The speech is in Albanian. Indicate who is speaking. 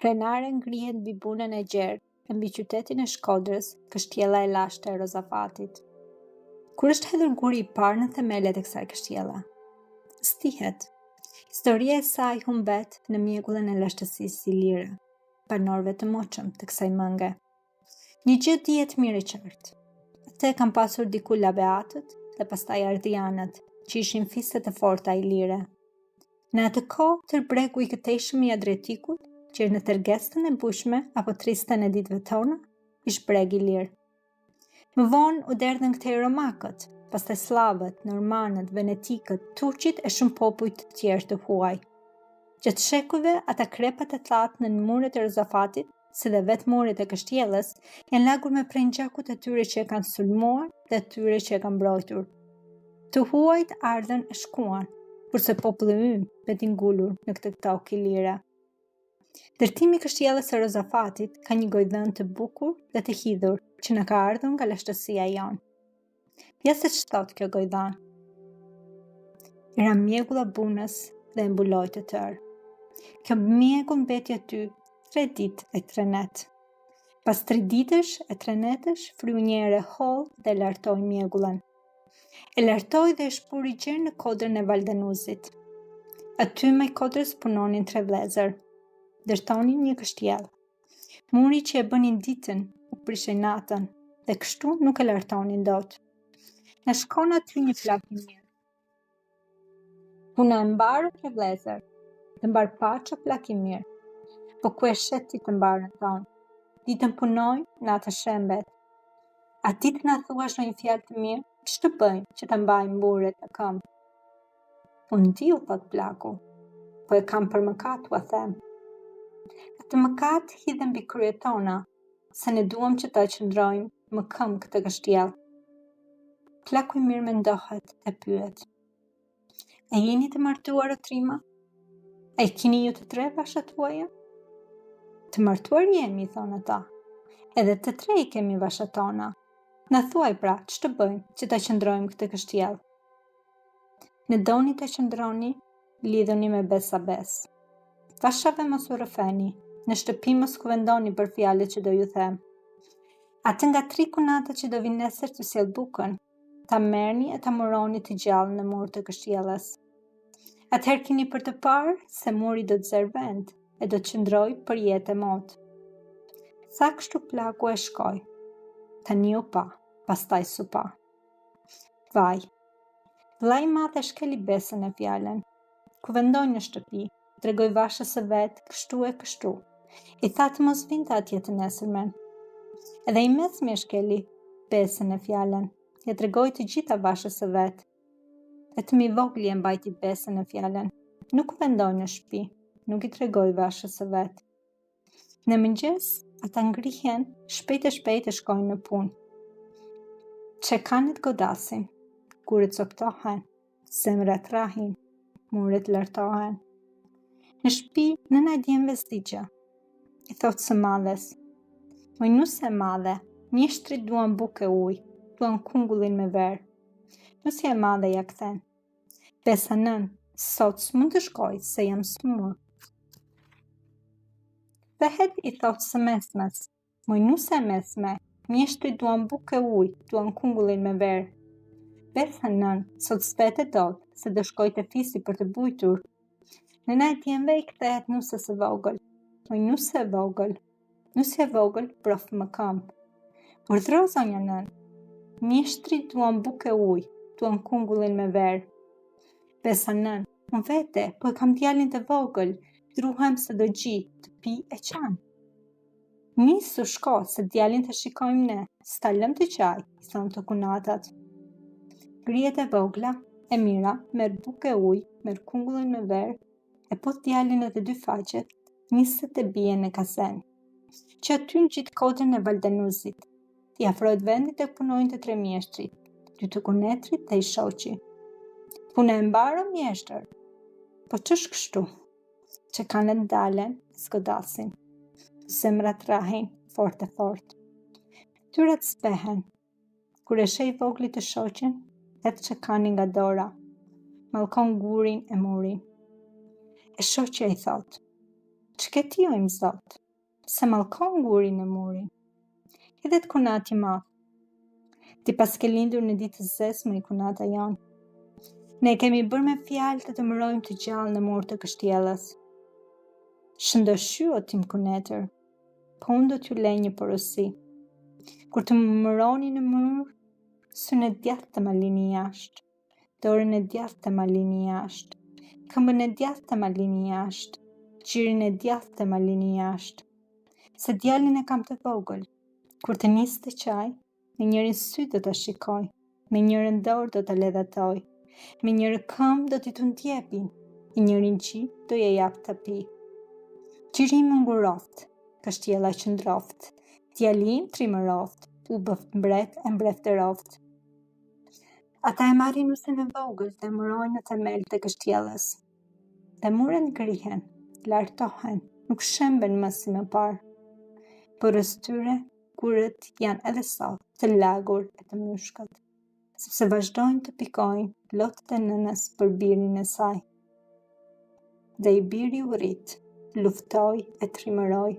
Speaker 1: Krenare ngrihet mbi bunën e gjerë e mbi qytetin e Shkodrës, kështjella e lashtë e Rozafatit. Kur është hedhur guri i parë në themelet e kësaj kështjelle? Stihet. Historia e saj humbet në mjekullin e lashtësisë ilire, banorëve të moshëm të kësaj mënge. Një gjë dihet mirë e qartë. Atë e kanë pasur diku labeatët dhe pastaj ardianët, që ishin fistet e forta ilire. Në atë kohë, tërbregu i këtejshëm i Adriatikut, që në tërgestën e bushme apo tristën e ditëve tona, ish breg i lirë. Më vonë u derdhën këtej romakët, pastaj slavët, normanët, venetikët, turqit e shumë popuj të tjerë të huaj. Gjatë shekujve, ata krepat e thatë në muret e Rozafatit, si dhe vetë muret e kështjellës, janë lagur me prenjakut e tyre që e kanë sulmuar dhe tyre që e kanë mbrojtur. Të huajt ardhen e shkuan, kurse populli ynë beti ngulur në këtë tokë ilire. Ndërtimi i kështjellës së Rozafatit ka një gojdhënë të bukur dhe të hidhur që na ka ardhur nga lashtësia jonë. Ja se ç'thot kjo gojdhënë. Era mjegulla bunës dhe e mbuloi të tërë. Kjo mjegull mbeti aty 3 ditë e 3 net. Pas 3 ditësh e 3 netësh, fryu një erë holl dhe lartoi mjegullën. E lartoi dhe e shpuri gjerë në kodrën e Valdenuzit. Aty me kodrës punonin 3 vëllezër. Dërtonin një kështjellë. Muri që e bënin ditën u prishej natën dhe kështu nuk e lartonin dot. Na shkon aty një plak i mirë. Puna e mbarë 3 vëllezër, të mbar paça plak i mirë. Po ku e shet ti të mbarën tonë? Ditën punoj, natë shembet. A ti të na thuash ndonjë fjalë të mirë? Ç'të bëjmë që ta mbajmë burret në këmbë? Unë diu, thot plaku, po e kam për mëkat, ua them. Atë mëkat hidhen mbi kryet tona, se ne duam që ta qëndrojmë më këmbë këtë kështjellë. Plaku i mirë mendohet e pyet. E jeni të martuar o trima? A i keni ju të 3 vashat tuaja? Të martuar jemi, thonë ata. Edhe të 3 i kemi vashat tona. Na thuaj pra, ç'të bëjmë që ta qëndrojmë këtë kështjellë? Në doni të qëndroni, lidhuni me besa bes. Vashave mos u rrëfeni, në shtëpi mos kuvendoni për fjalët që do ju them. Atë nga 3 kunata që do vinë nesër të sjell bukën, ta merrni e ta muroni të gjallë në mur të kështjellës. Atëherë keni për të parë se muri do të zerë vend e do të qëndroj për jetë e motë. Sa kështu plaku e shkoj. Tani u pa, pastaj s'u pa. Vaj. Vllai i madh e shkeli besën e fjalën. Kuvendoi në shtëpi, tregoi vashës së vet, kështu e kështu. I tha të mos vinte atje të nesërmen. Edhe i mesmi e shkeli besën e fjalën. Ja tregoi të gjitha vashës së vet. Vetëm i vogli e mbajti besën e fjalën. Nuk kuvendoi në shtëpi, nuk i tregoi vashës së vet. Në mëngjes, ata ngrihen, shpejt e shkojnë në punë. Çekanët godasin, kuret coptohen, zemrat rrahin, muret lartohen. Në shtëpi, nëna e djemve s'digja. I thotë së madhes. Moj nuse e madhe, mjeshtrit duan bukë e ujë, duan kungullin me verë. Nusja e madhe ja kthen. Besa nën, sot s'mund të shkoj se jam smur. Thehet i thotë së mesmes. Moj nuse e mesme, mjeshtrit duan bukë e ujë, duan kungullin me verë. Besa nën, sot s'vete dot, se do shkoj te fisi për të bujtur. Nëna e djemve i kthehet nusës së vogël. Moj nuse e vogël. Nusja e vogël prof më këmbë. Urdhro zonja nën. Mjeshtrit duan bukë e ujë, duan kungullin me verë. Besa nën, unë vete, po e kam djalin të vogël, druhem se do gji, të pi e qanë. Nisu shko, se djalin të shikojmë ne, s'ta lëm të qaj, i thonë të kunatat. Grijet e vogla, e mira, merr bukë e ujë, merr kungullin me verë, e po djalin edhe 2 faqet, niset e bie në kasen. Që aty në gjithë kodrën e Valdenuzit, t'i afrohet vendit e punojnë të 3 mjeshtrit, 2 të kunetrit dhe i shoqi. Puna e mbarë mjeshtër. Po ç'është kështu? Që kanë dalen, s'godasin. Zemrat rrahin, fort e fort. Tyrat spehen. Kur e sheh vogli të shoqen, hedh çekanin nga dora. Mallkon gurin e murin. E shoqja i thot: Që ke tjojmë, Zot? Se malkon gurin e murin. Edhe të kunati madh. Ti pas ke lindur në ditë të zezme i kunata janë. Ne kemi bërë me fjalë të të mërojmë të gjallë në mur të kështjellës. Shëndoshy o tim kunetër, po unë do t'ju lej një porosi. Kur të më mëroni në mur, synë e djathtë të ma lini jashtë, dorën e djathtë të ma lini jashtë, këmbën e djathtë të ma lini jashtë, gjirin e djathtë të ma lini jashtë. Se djalin e kam të vogël, kur të nisë të qaj, me njërin sy do të shikoj, me njërin dorë do të ledhatoj, me njërin këmbë do t'i të ndjepin, me njërin gjip do je jap të pi. Gjiri më nguroft, kështjella që ndroft, djalim trimëroft, u bëft mbret e mbretëroft. Ata e marrin usën e vogël dhe mërojnë në themel të kështjellës. Dhe muret ngrihen, lartohen, nuk shemben më si më parë. Përës tyre, kurët janë edhe sot të lagur e të myshkët, sepse vazhdojnë të pikojnë lotët e nënës për birin e saj. Dhe i biri u rrit, luftoj e trimëroj